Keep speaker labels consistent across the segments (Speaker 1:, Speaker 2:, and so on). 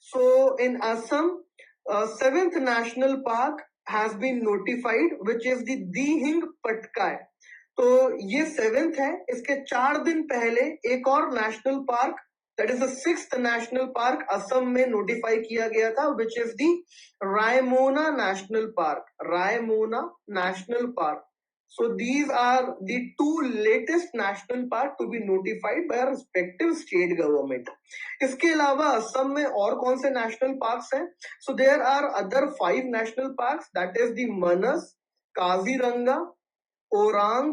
Speaker 1: So in Assam, seventh national park has been notified, which is the Dihing Patkai. तो ये seventh है. इसके 4 दिन पहले एक और national park, that is the sixth national park, Assam में नोटिफाई किया गया था, which is the Raimona national park. Raimona national park. So these are the two latest national park to be notified by our respective state government. इसके अलावा असम में और कौन से national parks हैं? So there are other 5 national parks, that is the Manas, Kaziranga, Orang,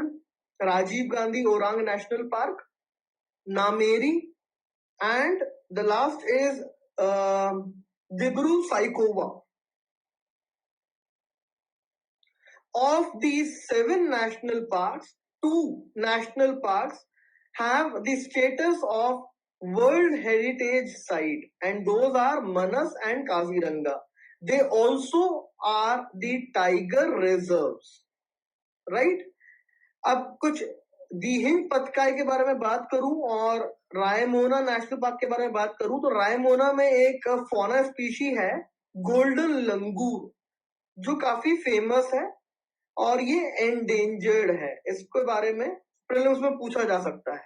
Speaker 1: Rajiv Gandhi Orang National Park, Nameri, and the last is Dibru-Saikova. Of these 7 national parks, 2 national parks have the status of World Heritage Site, and those are Manas and Kaziranga. They also are the tiger reserves, right? अब कुछ दीहिंग पतकाई के बारे में बात करूं और Raimona national park के बारे में बात करूं, तो रायमोना में एक फौना स्पीशी है गोल्डन लंगूर, जो काफी फेमस है और ये एंडेंजर्ड है. इसके बारे में प्रीलिम्स में पूछा जा सकता है.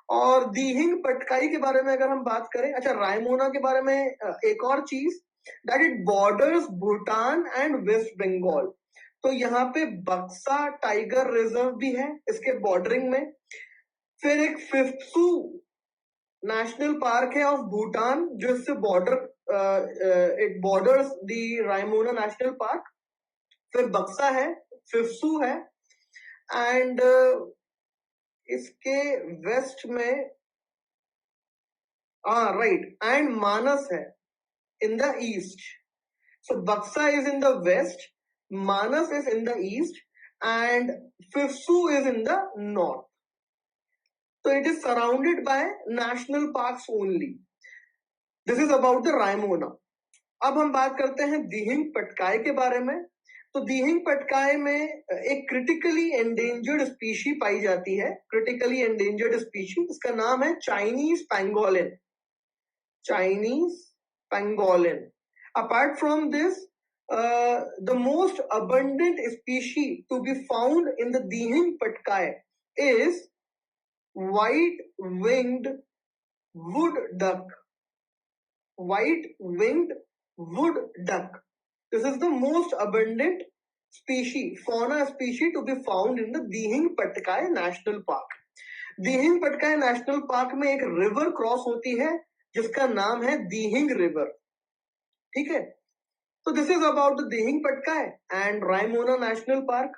Speaker 1: और दीहिंग पटकाई के बारे में अगर हम बात करें, अच्छा रायमोना के बारे में एक और चीज, that it borders Bhutan and West Bengal. तो यहाँ पे बक्सा टाइगर रिजर्व भी है इसके बॉर्डरिंग में. फिर एक फिफ्सू नेशनल पार्क है ऑफ भूटान, जो इससे it borders the Raimona national park. फिर बक्सा है, फिफ्सू है, एंड इसके वेस्ट में राइट, एंड मानस है in the east. So Buxa is in the west, Manas is in the east, and Fifsu is in the north. So it is surrounded by national parks only. This is about the Raimona. अब हम बात करते हैं दीहिंग पटकाई के बारे में. तो दीहिंग पटकाई में एक क्रिटिकली एंडेंजर्ड स्पीशी पाई जाती है. क्रिटिकली एंडेंजर्ड स्पीशी, इसका नाम है Chinese pangolin. Chinese pangolin. Apart from this, the most abundant species to be found in the Dihing Patkai is white-winged wood duck. White-winged wood duck. This is the most abundant species, fauna species to be found in the Dihing Patkai National Park. Dihing Patkai National Park में एक river cross होती है जिसका नाम है दीहिंग river. ठीक है. So this is about the Dihing Patkai and Raimona National Park.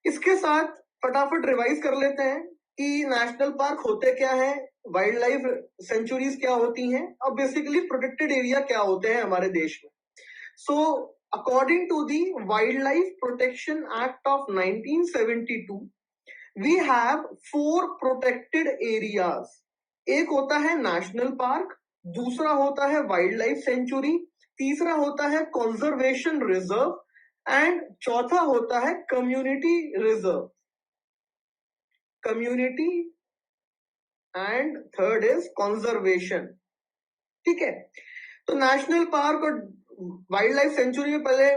Speaker 1: इसके साथ फटाफट रिवाइज कर लेते हैं कि नेशनल पार्क होते क्या हैं, वाइल्ड लाइफ सेंचुरीज क्या होती हैं, और बेसिकली प्रोटेक्टेड एरिया क्या होते हैं हमारे देश में. So according to the wild life protection act of 1972, we have 4 protected areas. एक होता है नेशनल पार्क, दूसरा होता है वाइल्ड लाइफ सेंचुरी, तीसरा होता है कंजर्वेशन रिजर्व, एंड चौथा होता है community reserve. Community and third is conservation. ठीक है. तो नेशनल पार्क और वाइल्ड लाइफ सेंचुरी में पहले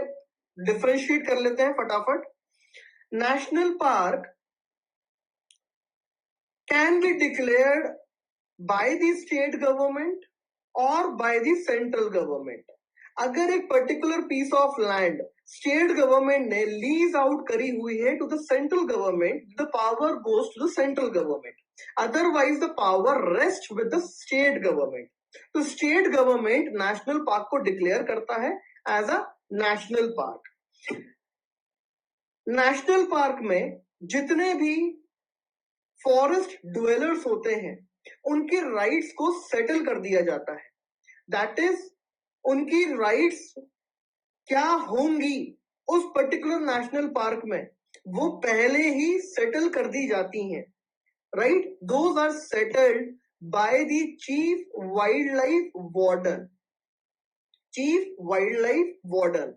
Speaker 1: डिफरेंशिएट कर लेते हैं फटाफट. National park can be declared by the state government और बाय द सेंट्रल गवर्नमेंट. अगर एक particular piece of land state government ने लीज आउट करी हुई है to the central government, the power goes to the central government. Otherwise the power rest with the state government. तो state government national park को declare करता है as a national park. National park में जितने भी फॉरेस्ट ड्वेलर्स होते हैं उनके राइट्स को सेटल कर दिया जाता है. दैट इज, उनकी राइट्स क्या होंगी उस पर्टिकुलर नेशनल पार्क में, वो पहले ही सेटल कर दी जाती हैं. Right, those are settled by the chief wild life warden. Chief wild life warden.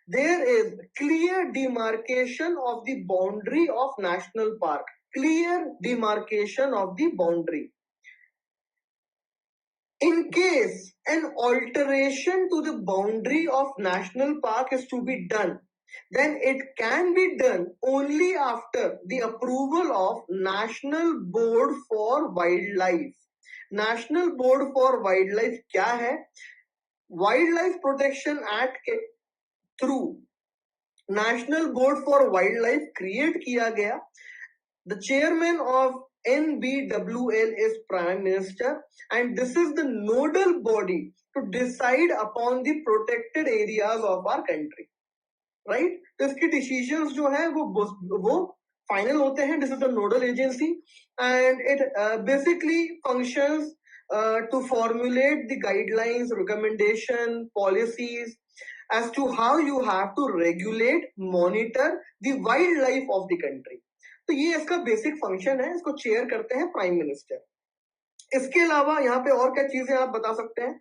Speaker 1: There is clear demarcation of the boundary of national park. Clear demarcation of the boundary. In case an alteration to the boundary of national park is to be done, then it can be done only after the approval of National Board for Wildlife. National Board for Wildlife क्या है? Wildlife Protection Act के through National Board for Wildlife create किया गया. The chairman of NBWL is Prime Minister, and this is the nodal body to decide upon the protected areas of our country. Right? तो इसके decisions जो है वो final होते हैं. This is the nodal agency, and it basically functions to formulate the guidelines, recommendation, policies as to how you have to regulate, monitor the wildlife of the country. तो ये इसका बेसिक फंक्शन है. इसको chair करते हैं prime minister. इसके अलावा यहाँ पे और क्या चीजें आप बता सकते हैं?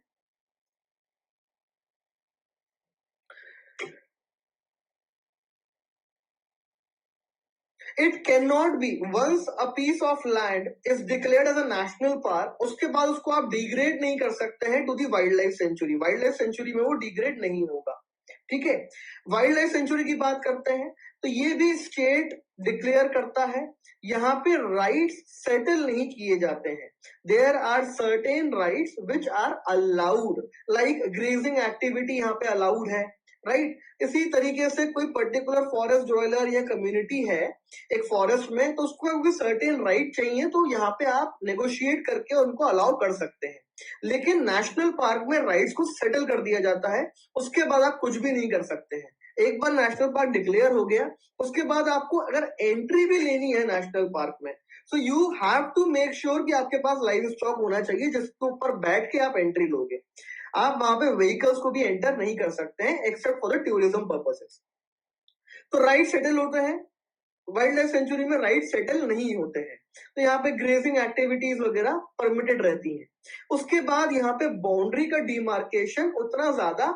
Speaker 1: It cannot be once a piece of land is declared as a national park, उसके बाद उसको आप डिग्रेड नहीं कर सकते हैं to the wild life sanctuary. Wild life sanctuary में वो डिग्रेड नहीं होगा. ठीक है. वाइल्ड लाइफ सेंचुरी की बात करते हैं तो ये भी स्टेट डिक्लेयर करता है. यहाँ पे राइट्स सेटल नहीं किए जाते हैं. There are certain rights which are allowed, like grazing activity यहाँ पे अलाउड है. राइट. इसी तरीके से कोई पर्टिकुलर फॉरेस्ट ड्वेलर या कम्युनिटी है एक फॉरेस्ट में, तो उसको सर्टेन राइट चाहिए, तो यहाँ पे आप नेगोशिएट करके उनको अलाउ कर सकते हैं. लेकिन नेशनल पार्क में राइट्स को सेटल कर दिया जाता है. उसके बाद आप कुछ भी नहीं कर सकते हैं. एक बार नेशनल पार्क डिक्लेयर हो गया, उसके बाद आपको अगर एंट्री भी लेनी है नेशनल पार्क में, so you have to make sure कि आपके पास लाइव स्टॉक होना चाहिए जिसके ऊपर बैठ के आप एंट्री लोगे. आप वहां पे व्हीकल्स को भी एंटर नहीं कर सकते हैं except for the tourism purposes. तो राइट सेटल होते हैं. वाइल्ड लाइफ सेंचुरी में राइट सेटल नहीं होते हैं. तो यहाँ पे ग्रेजिंग एक्टिविटीज वगैरह परमिटेड रहती हैं. उसके बाद यहाँ पे बाउंड्री का डिमार्केशन उतना ज्यादा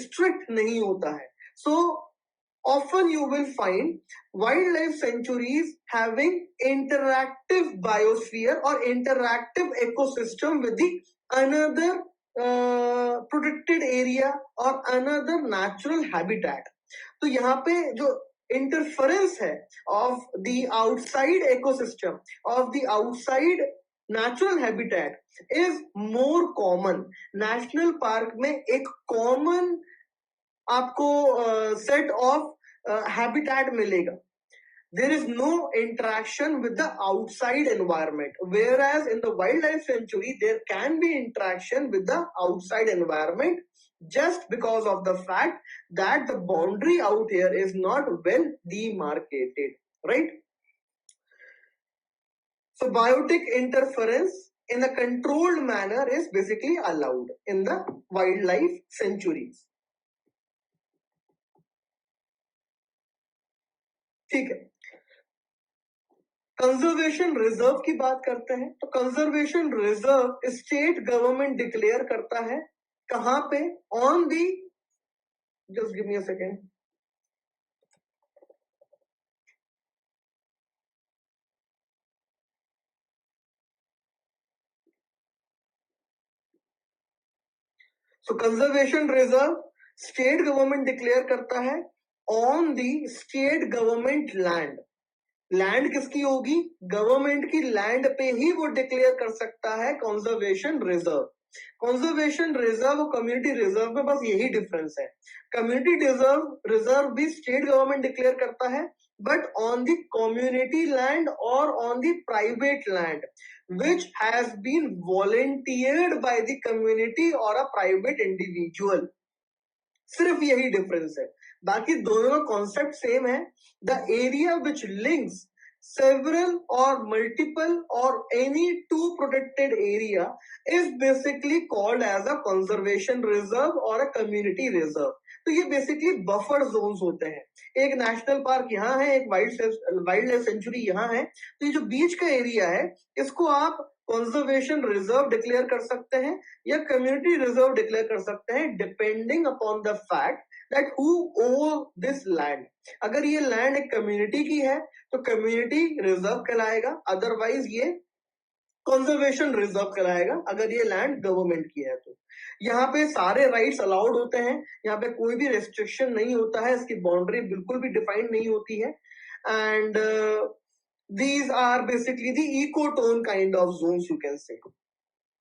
Speaker 1: स्ट्रिक्ट नहीं होता है. सो often you will find wildlife sanctuaries having interactive biosphere or interactive ecosystem with the another protected area or another natural habitat. तो यहाँ पे जो इंटरफेरेंस है of the outside ecosystem of the outside natural habitat is more common. National park में एक common आपको set of habitat मिलेगा. There is no interaction with the outside environment, whereas in the wildlife sanctuary there can be interaction with the outside environment just because of the fact that the boundary out here is not well demarcated, right? So biotic interference in a controlled manner is basically allowed in the wildlife sanctuaries. ठीक है. Conservation reserve की बात करते हैं. तो conservation reserve state government declare करता है. कहां पे? On the, just give me a second. So conservation reserve state government declare करता है on the state government land. Land किसकी होगी? गवर्नमेंट की लैंड पे ही वो डिक्लेयर कर सकता है कंजर्वेशन रिजर्व. कंजर्वेशन रिजर्व और कम्युनिटी रिजर्व में बस यही डिफरेंस है. कम्युनिटी रिजर्व भी स्टेट गवर्नमेंट डिक्लेयर करता है, but on the community land और on the private land which has been volunteered by the community or a private individual. सिर्फ यही डिफरेंस है. बाकी दोनों का कॉन्सेप्ट सेम है. The area which links several or multiple or any two protected area is basically called as a conservation reserve or a community reserve. तो ये basically buffer Jones होते हैं. एक नेशनल पार्क यहाँ है, एक वाइल्ड लाइफ सेंचुरी यहाँ है. तो ये जो बीच का एरिया है इसको आप कंजर्वेशन रिजर्व डिक्लेयर कर सकते हैं या कम्युनिटी रिजर्व डिक्लेयर कर सकते हैं, depending upon the fact that who own this land. अगर ये लैंड एक कम्युनिटी की है तो कम्युनिटी रिजर्व कहलाएगा. अदरवाइज ये कंजर्वेशन रिजर्व कहलाएगा अगर ये लैंड गवर्नमेंट की है तो। यहाँ पे सारे राइट्स अलाउड होते हैं, यहाँ पे कोई भी रेस्ट्रिक्शन नहीं होता है, इसकी बाउंड्री बिल्कुल भी डिफाइंड नहीं होती है। And these are basically the ecotone kind of zones you can say,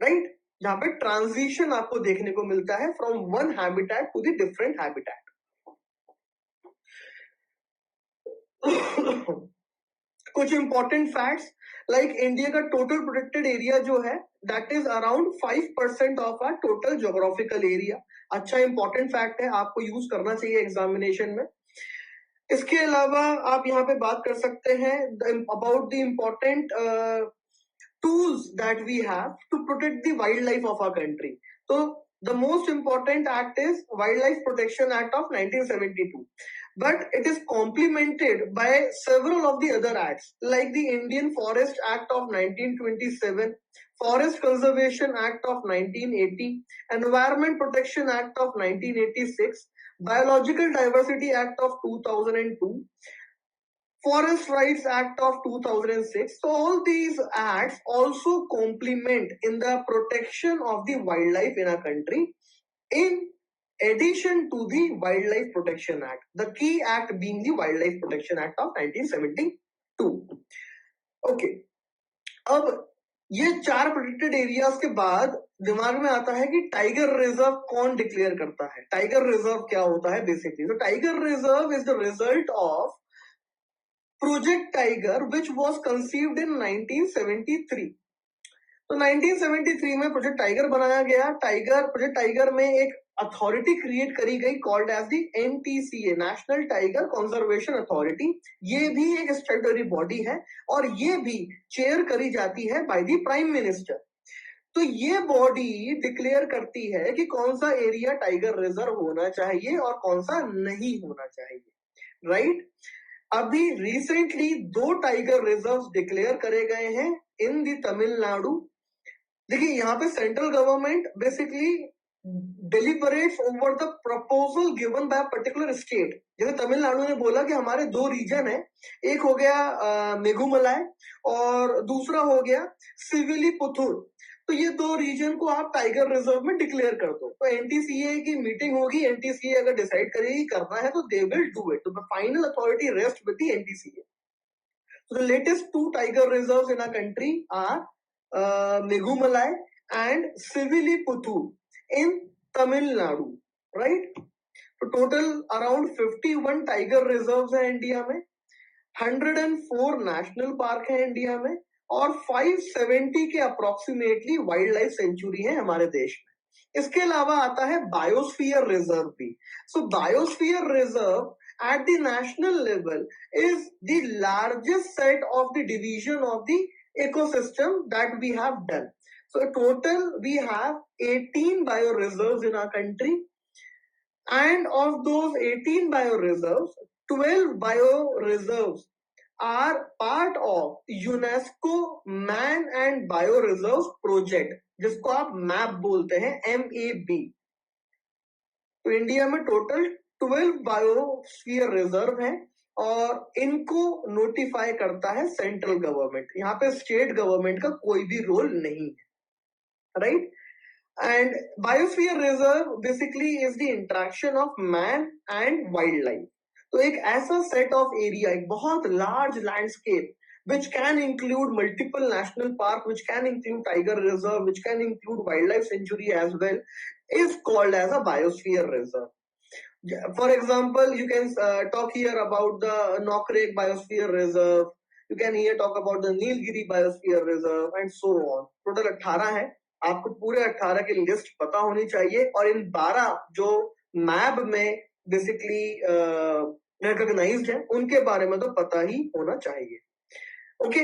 Speaker 1: right? जहाँ पे ट्रांजिशन आपको देखने को मिलता है from one habitat to the different habitat. कुछ इंपॉर्टेंट फैक्ट्स, लाइक इंडिया का टोटल प्रोटेक्टेड एरिया जो है that is around 5% of our total geographical area. अच्छा इंपॉर्टेंट फैक्ट है, आपको यूज करना चाहिए एग्जामिनेशन में। इसके अलावा आप यहाँ पे बात कर सकते हैं about the important tools that we have to protect the wildlife of our country. So the most important act is Wildlife Protection Act of 1972, but it is complemented by several of the other acts like the Indian Forest Act of 1927, Forest Conservation Act of 1980, Environment Protection Act of 1986, Biological Diversity Act of 2002, Forest Rights Act of 2006. So all these acts also complement in the protection of the wildlife in our country, in addition to the Wildlife Protection Act, the key act being the Wildlife Protection Act of 1972. Okay, अब ये 4 protected areas के बाद दिमाग में आता है कि tiger reserve कौन डिक्लेयर करता है। टाइगर रिजर्व क्या होता है बेसिकली? तो tiger reserve is the result of project tiger which was conceived in 1973। तो 1973 में प्रोजेक्ट टाइगर बनाया गया। प्रोजेक्ट टाइगर में एक अथॉरिटी क्रिएट करी गई called as the NTCA, national tiger conservation authority. ये भी एक स्टैट्यूटरी बॉडी है और ये भी चेयर करी जाती है बाय द प्राइम मिनिस्टर। तो ये बॉडी डिक्लेयर करती है कि कौन सा एरिया टाइगर रिजर्व होना चाहिए और कौन सा नहीं होना चाहिए, राइट? अभी रिसेंटली 2 टाइगर रिजर्व डिक्लेयर करे गए हैं इन दी तमिलनाडु। देखिए यहाँ पे central government basically deliberates over the proposal given by a particular state। जैसे तमिलनाडु ने बोला कि हमारे 2 रीजन है, एक हो गया मेघुमलाई और दूसरा हो गया सिविलीपुथुर। तो ये 2 रीजन को आप टाइगर रिजर्व में डिक्लेयर कर दो। तो NTCA की मीटिंग होगी, NTCA अगर डिसाइड करेगी करना है तो दे विल डू इट। तो the final authority rest with the NTCA। So the latest 2 tiger reserves in our country are Megumalai and Siviliputtur in Tamil Nadu, right? तो total around 51 tiger reserves है India में, 104 national park है India में और 570 के approximately wild life century है हमारे देश में। इसके अलावा आता है बायोस्फीयर रिजर्व भी। So biosphere reserve at the national level is the largest set of the division of the ecosystem that we have done. So total we have 18 bioreserves in our country, and of those 18 bioreserves, 12 bioreserves are part of UNESCO Man and Bioreserves project, जिसको आप map बोलते हैं, MAB। तो India में total 12 biosphere reserve है और इनको notify करता है सेंट्रल गवर्नमेंट। यहाँ पे स्टेट गवर्नमेंट का कोई भी रोल नहीं है, right? And biosphere reserve basically is the interaction of man and wild life. तो एक ऐसा सेट ऑफ एरिया, एक बहुत large landscape which can include multiple national park, which can include tiger reserve, which can include wildlife sanctuary as well, is called as a biosphere reserve. For example, you can talk here about the Nokrek Biosphere Reserve. You can here talk about the Nilgiri Biosphere Reserve and so on. Total 18 है, आपको पूरे 18 की list पता होनी चाहिए और इन 12 जो map में बेसिकली रिकॉग्नाइज्ड है उनके बारे में तो पता ही होना चाहिए। ओके